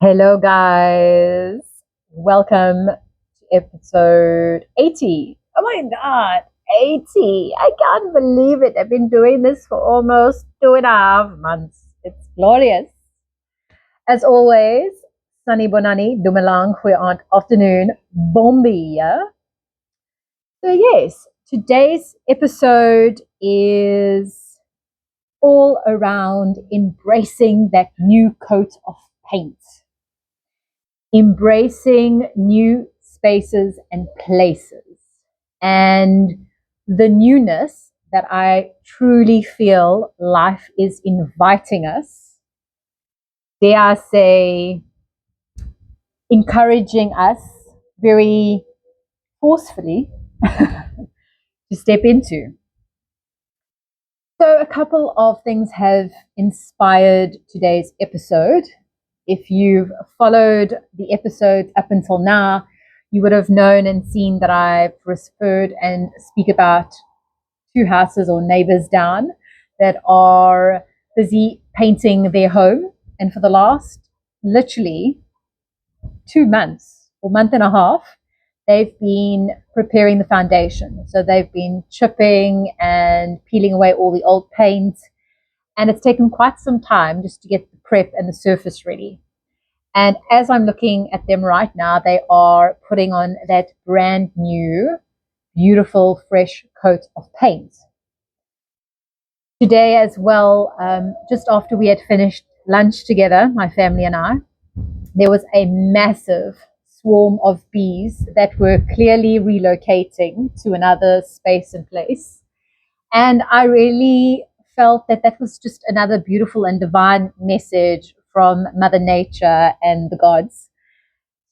Hello, guys. Welcome to episode 80. Oh my God, 80. I can't believe it. I've been doing this for almost 2.5 months. It's glorious. As always, Sunny Bonani, Dumalang, goeie afternoon, Bombi. Yeah? So, yes, today's episode is all around embracing that new coat of paint. Embracing new spaces and places, and the newness that I truly feel life is inviting us, dare I say, encouraging us very forcefully to step into. So, a couple of things have inspired today's episode. If you've followed the episodes up until now, you would have known and seen that I've referred and speak about two houses or neighbors down that are busy painting their home. And for the last literally 2 months or month and a half, they've been preparing the foundation. So they've been chipping and peeling away all the old paint. And it's taken quite some time just to get the prep and the surface ready. And as I'm looking at them right now, they are putting on that brand new, beautiful, fresh coat of paint. Today as well, just after we had finished lunch together, my family and I, there was a massive swarm of bees that were clearly relocating to another space and place. And I really felt that that was just another beautiful and divine message from Mother Nature and the gods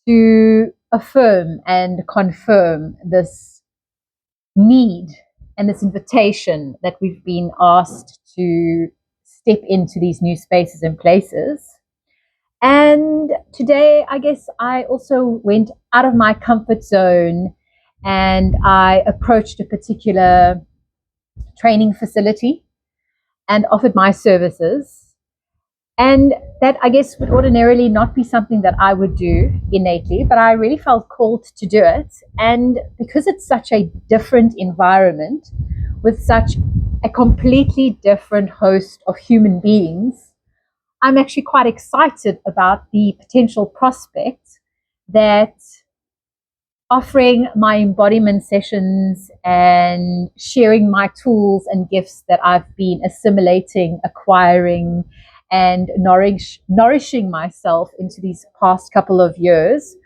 to affirm and confirm this need and this invitation that we've been asked to step into these new spaces and places. And today, I guess I also went out of my comfort zone and I approached a particular training facility and offered my services. And that, I guess, would ordinarily not be something that I would do innately, but I really felt called to do it. And because it's such a different environment with such a completely different host of human beings, I'm actually quite excited about the potential prospect that offering my embodiment sessions and sharing my tools and gifts that I've been assimilating, acquiring, and nourishing myself into these past couple of years,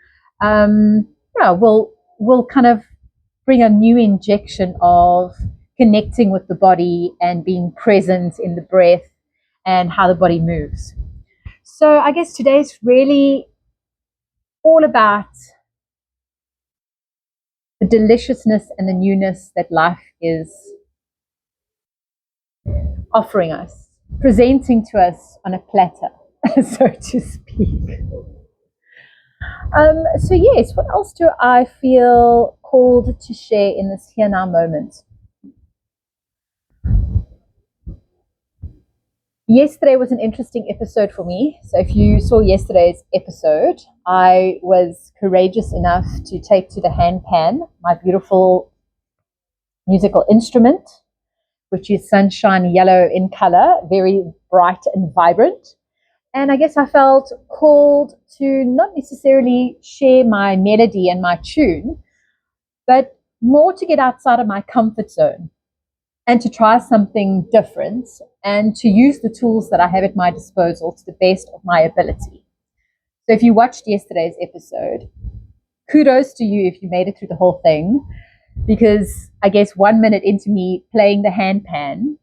will kind of bring a new injection of connecting with the body and being present in the breath and how the body moves. So I guess today's really all about the deliciousness and the newness that life is offering us, presenting to us on a platter, so to speak. So yes, what else do I feel called to share in this here now moment? Yesterday was an interesting episode for me. So if you saw yesterday's episode, I was courageous enough to take to the handpan my beautiful musical instrument, which is sunshine yellow in color, very bright and vibrant. And I guess I felt called to not necessarily share my melody and my tune, but more to get outside of my comfort zone and to try something different and to use the tools that I have at my disposal to the best of my ability. So if you watched yesterday's episode, kudos to you if you made it through the whole thing, because I guess 1 minute into me playing the handpan,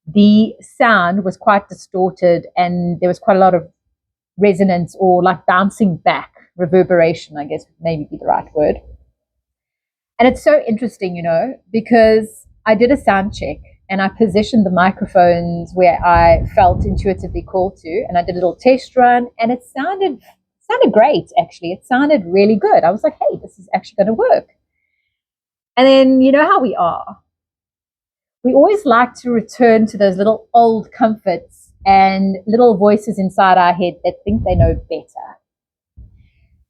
the sound was quite distorted and there was quite a lot of resonance or like bouncing back, reverberation, I guess would maybe be the right word. And it's so interesting, because I did a sound check and I positioned the microphones where I felt intuitively called to, and I did a little test run, and it sounded great, actually. It sounded really good. I was like, hey, this is actually going to work. And then you know how we are. We always like to return to those little old comforts and little voices inside our head that think they know better.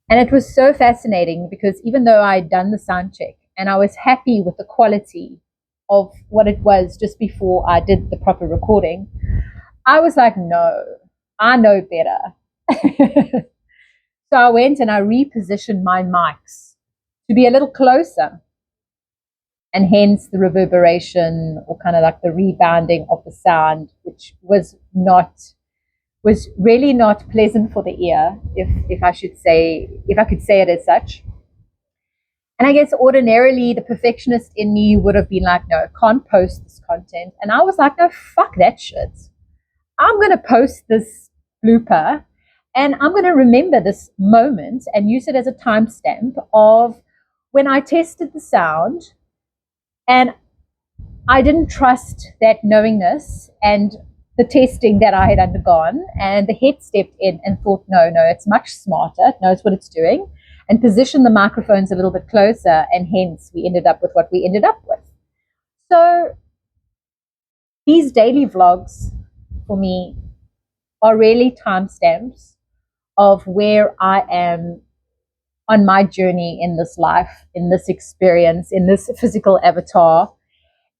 And it was so fascinating because even though I'd done the sound check and I was happy with the quality of what it was just before I did the proper recording, I was like, no, I know better. So I went and I repositioned my mics to be a little closer, and hence the reverberation or kind of like the rebounding of the sound, which was really not pleasant for the ear, if I should say, if I could say it as such. And I guess ordinarily the perfectionist in me would have been like, no, can't post this content. And I was like, no, fuck that shit. I'm going to post this blooper and I'm going to remember this moment and use it as a timestamp of when I tested the sound and I didn't trust that knowingness and the testing that I had undergone, and the head stepped in and thought, no, it's much smarter, it knows what it's doing, and positioned the microphones a little bit closer, and hence we ended up with what we ended up with. So these daily vlogs for me are really timestamps of where I am on my journey in this life, in this experience, in this physical avatar,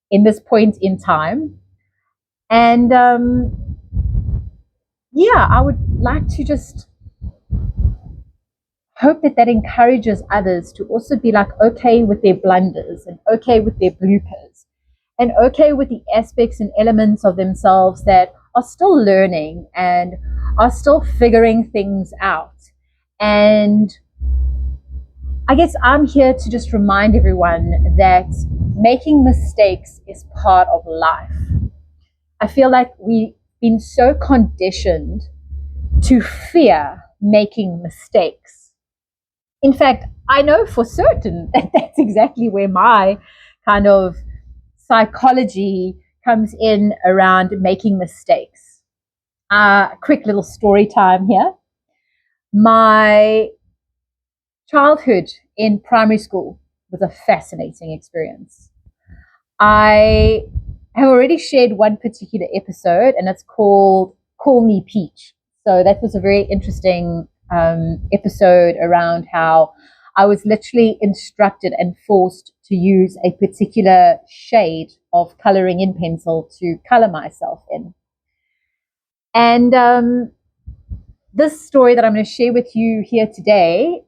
in this point in time. And yeah, I would like to just hope that that encourages others to also be like okay with their blunders and okay with their bloopers and okay with the aspects and elements of themselves that are still learning and are still figuring things out. And I guess I'm here to just remind everyone that making mistakes is part of life. I feel like we've been so conditioned to fear making mistakes. In fact, I know for certain that that's exactly where my kind of psychology comes in around making mistakes. Quick little story time here. My childhood in primary school was a fascinating experience. I have already shared one particular episode, and it's called Call Me Peach. So that was a very interesting episode around how I was literally instructed and forced to use a particular shade of coloring in pencil to color myself in. And this story that I'm going to share with you here today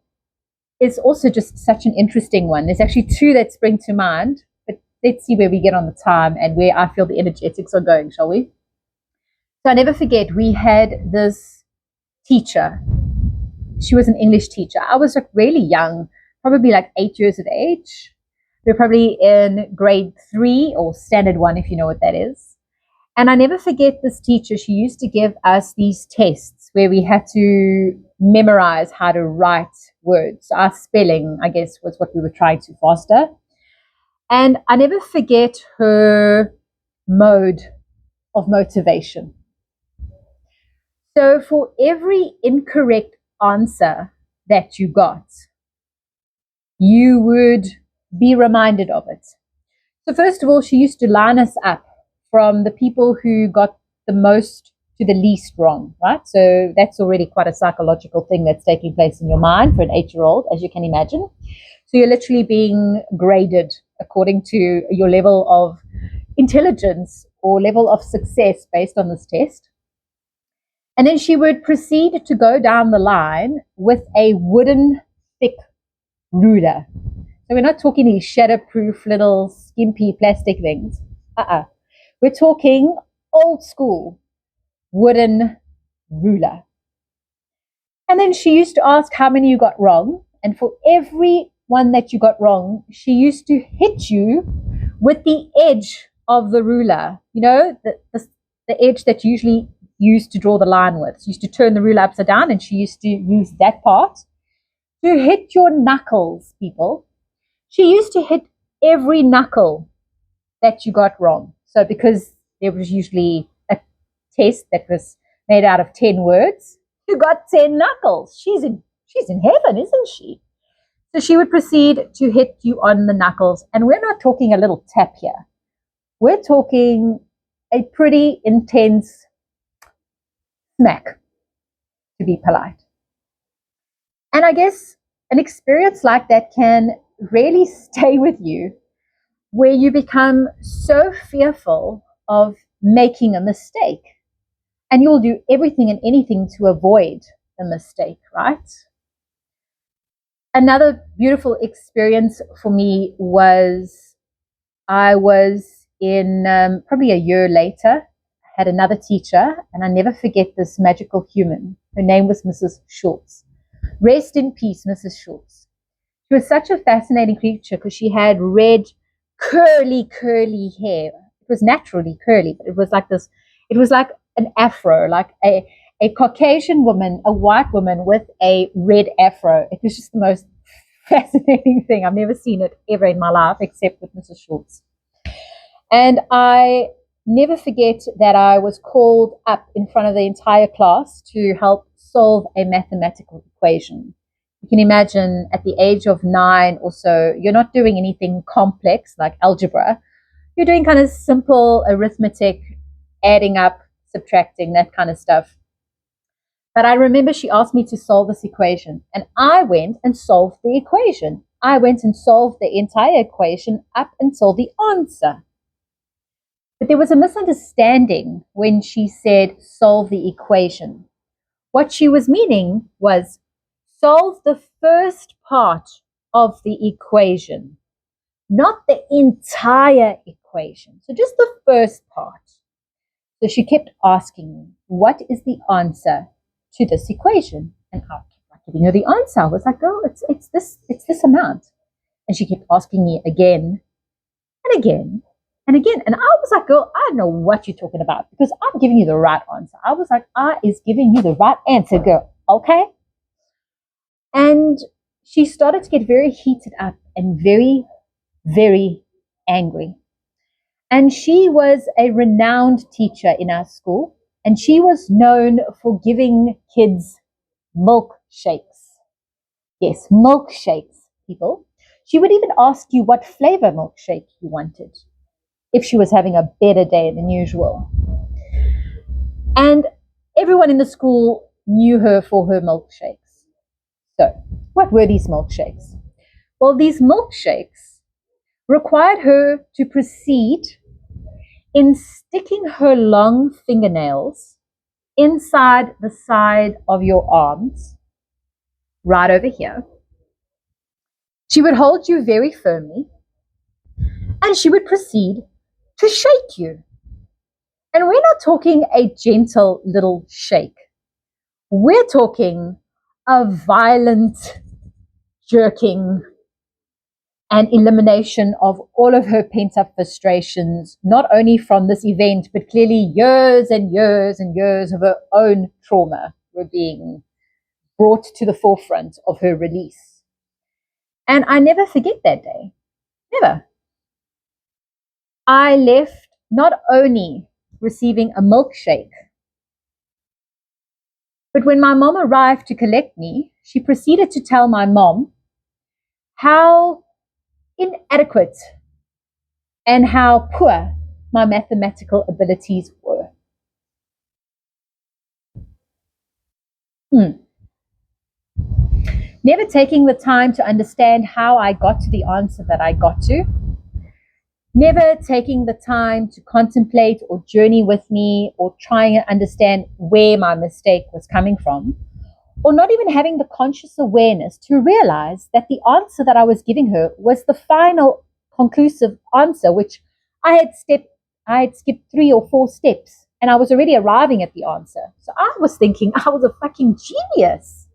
is also just such an interesting one. There's actually two that spring to mind, but let's see where we get on the time and where I feel the energetics are going, shall we? So I never forget, we had this teacher. She was an English teacher. I was like really young, probably like 8 years of age. We were probably in grade 3 or standard 1, if you know what that is. And I never forget this teacher. She used to give us these tests where we had to memorize how to write words. So our spelling, I guess, was what we were trying to foster. And I never forget her mode of motivation. So for every incorrect answer that you got, you would be reminded of it. So first of all, she used to line us up from the people who got the most to the least wrong, right? So that's already quite a psychological thing that's taking place in your mind for an 8-year-old, as you can imagine. So you're literally being graded according to your level of intelligence or level of success based on this test. And then she would proceed to go down the line with a wooden thick ruler. So we're not talking these shatterproof little skimpy plastic things. We're talking old school wooden ruler. And then she used to ask how many you got wrong. And for every one that you got wrong, she used to hit you with the edge of the ruler. You know, the edge that you usually used to draw the line with. She used to turn the ruler upside down, and she used to use that part to hit your knuckles, people. She used to hit every knuckle that you got wrong. So because there was usually a test that was made out of 10 words, you got 10 knuckles. She's in heaven, isn't she? So she would proceed to hit you on the knuckles. And we're not talking a little tap here. We're talking a pretty intense smack, to be polite. And I guess an experience like that can really stay with you, where you become so fearful of making a mistake, and you'll do everything and anything to avoid the mistake, right? Another beautiful experience for me was I was in probably a year later, had another teacher, and I never forget this magical human. Her name was Mrs. Schultz. Rest in peace, Mrs. Schultz. She was such a fascinating creature because she had red, curly hair. It was naturally curly, but it was like this, it was like an afro, like a Caucasian woman, a white woman with a red afro. It was just the most fascinating thing. I've never seen it ever in my life except with Mrs. Schultz. And I never forget that I was called up in front of the entire class to help solve a mathematical equation. You can imagine at the age of 9 or so, you're not doing anything complex like algebra. You're doing kind of simple arithmetic, adding up, subtracting, that kind of stuff. But I remember she asked me to solve this equation, and I went and solved the equation. I went and solved the entire equation up until the answer. But there was a misunderstanding when she said solve the equation. What she was meaning was solve the first part of the equation, not the entire equation. So just the first part. So she kept asking me, what is the answer to this equation? And I kept giving her the answer. I was like, girl, it's this amount. And she kept asking me again and again and again. And I was like, girl, I don't know what you're talking about because I'm giving you the right answer. I was like, I is giving you the right answer, girl. Okay? And she started to get very heated up and very, very angry. And she was a renowned teacher in our school, and she was known for giving kids milkshakes. Yes, milkshakes, people. She would even ask you what flavor milkshake you wanted if she was having a better day than usual. And everyone in the school knew her for her milkshakes. So, what were these milkshakes? Well, these milkshakes required her to proceed in sticking her long fingernails inside the side of your arms, right over here. She would hold you very firmly, and she would proceed to shake you. And we're not talking a gentle little shake. We're talking a violent jerking and elimination of all of her pent-up frustrations, not only from this event, but clearly years and years and years of her own trauma were being brought to the forefront of her release. And I never forget that day. Never. I left not only receiving a milkshake, but when my mom arrived to collect me, she proceeded to tell my mom how inadequate and how poor my mathematical abilities were. Never taking the time to understand how I got to the answer that I got to. Never taking the time to contemplate or journey with me or trying to understand where my mistake was coming from. Or not even having the conscious awareness to realize that the answer that I was giving her was the final conclusive answer, which I had skipped 3 or 4 steps and I was already arriving at the answer. So I was thinking I was a fucking genius.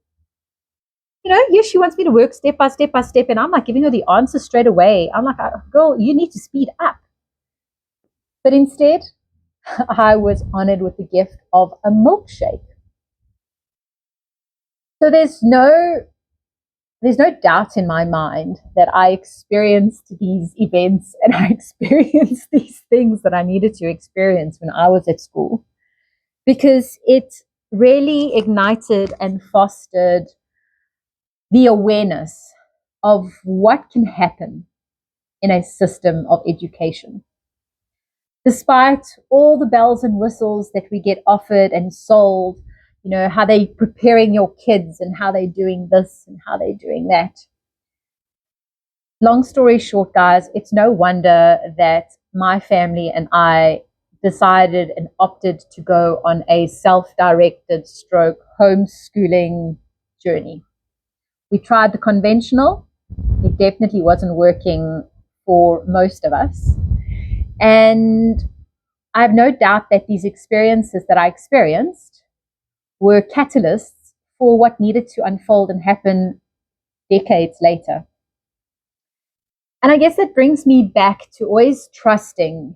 Yes, she wants me to work step by step by step, and I'm like giving her the answer straight away. I'm like, girl, you need to speed up. But instead, I was honored with the gift of a milkshake. So there's no doubt in my mind that I experienced these events and I experienced these things that I needed to experience when I was at school, because it really ignited and fostered the awareness of what can happen in a system of education. Despite all the bells and whistles that we get offered and sold, how they preparing your kids and how they're doing this and how they're doing that. Long story short, guys, it's no wonder that my family and I decided and opted to go on a self-directed stroke homeschooling journey. We tried the conventional. It definitely wasn't working for most of us. And I have no doubt that these experiences that I experienced were catalysts for what needed to unfold and happen decades later. And I guess that brings me back to always trusting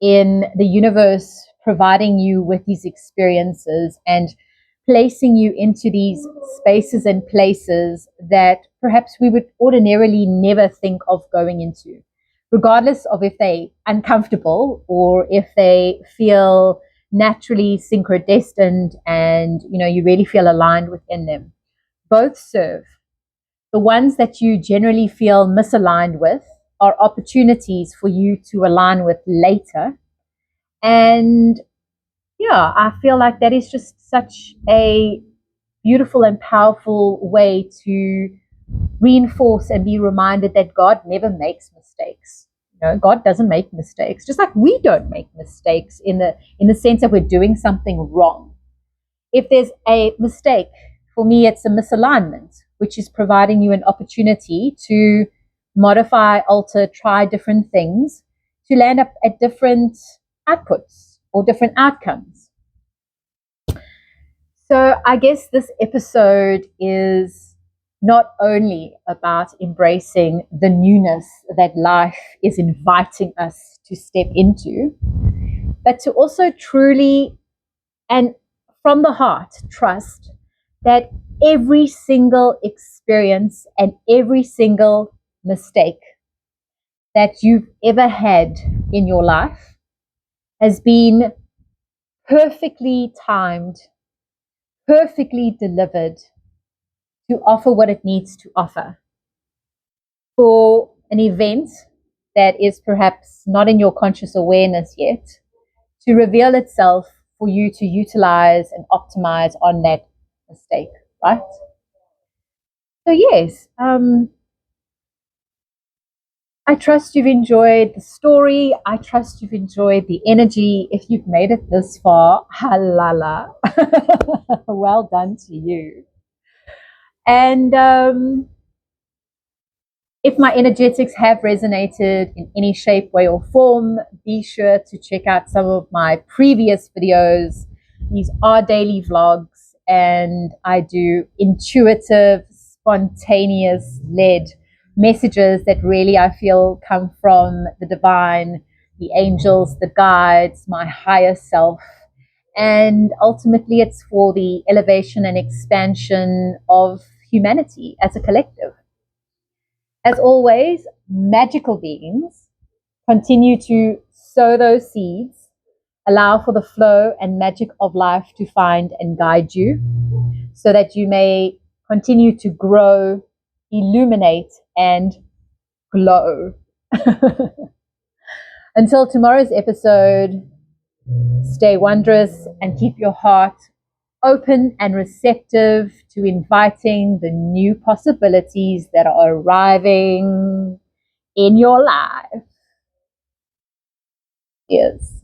in the universe providing you with these experiences and placing you into these spaces and places that perhaps we would ordinarily never think of going into, regardless of if they're uncomfortable or if they feel naturally synchrodestined and you really feel aligned within them. Both serve. The ones that you generally feel misaligned with are opportunities for you to align with later. And yeah, I feel like that is just such a beautiful and powerful way to reinforce and be reminded that God never makes mistakes. God doesn't make mistakes, just like we don't make mistakes in the sense that we're doing something wrong. If there's a mistake, for me, it's a misalignment, which is providing you an opportunity to modify, alter, try different things to land up at different outputs or different outcomes. So I guess this episode is not only about embracing the newness that life is inviting us to step into, but to also truly and from the heart trust that every single experience and every single mistake that you've ever had in your life has been perfectly timed, perfectly delivered to offer what it needs to offer for an event that is perhaps not in your conscious awareness yet, to reveal itself for you to utilize and optimize on that mistake, right? So yes, I trust you've enjoyed the story. I trust you've enjoyed the energy. If you've made it this far, halala, well done to you. And if my energetics have resonated in any shape, way, or form, be sure to check out some of my previous videos. These are daily vlogs, and I do intuitive, spontaneous led messages that really I feel come from the divine, the angels, the guides, my higher self. And ultimately, it's for the elevation and expansion of humanity as a collective. As always, magical beings, continue to sow those seeds, allow for the flow and magic of life to find and guide you so that you may continue to grow, illuminate, and glow. Until tomorrow's episode, stay wondrous and keep your heart open and receptive to inviting the new possibilities that are arriving in your life. Yes.